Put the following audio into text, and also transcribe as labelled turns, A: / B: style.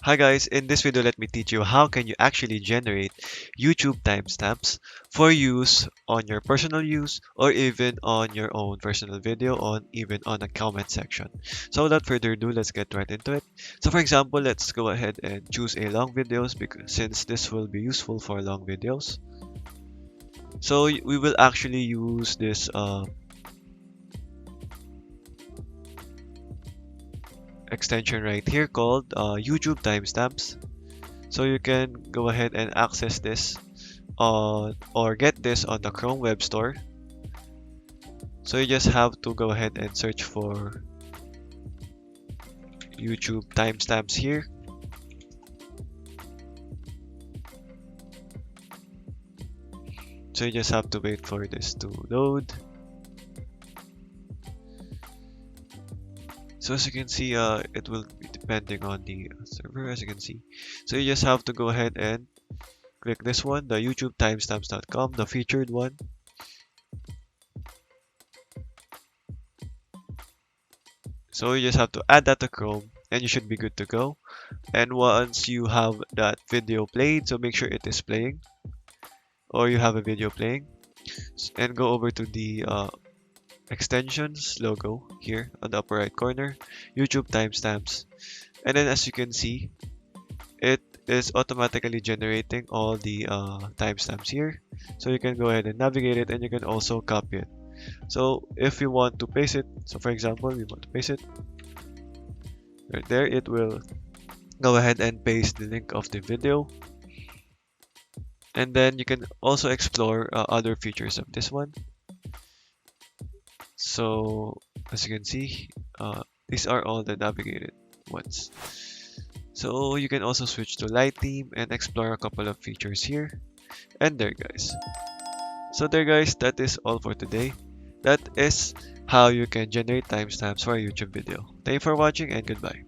A: Hi guys, in this video let me teach you how can you actually generate YouTube timestamps for use on your personal use or even on your own personal video on even on a comment section. So without further ado, let's get right into it. So for example, let's go ahead and choose a long videos because since this will be useful for long videos. So we will actually use this extension right here called YouTube timestamps. So you can go ahead and access this on or get this on the Chrome Web Store. So you just have to go ahead and search for YouTube timestamps here. So you just have to wait for this to load. So as you can see, it will be depending on the server, as you can see. So you just have to go ahead and click this one, the YouTube timestamps.com, the featured one. So you just have to add that to Chrome and you should be good to go. And once you have that video played, so make sure it is playing or you have a video playing, and go over to the extensions logo here on the upper right corner, YouTube timestamps. And then as you can see, it is automatically generating all the timestamps here. So you can go ahead and navigate it and you can also copy it. So if you want to paste it, so for example, we want to paste it right there, it will go ahead and paste the link of the video. And then you can also explore other features of this one. So as you can see, these are all the navigated ones. So you can also switch to light theme and explore a couple of features here. And there guys. So there guys, that is all for today. That is how you can generate timestamps for a YouTube video. Thank you for watching and goodbye.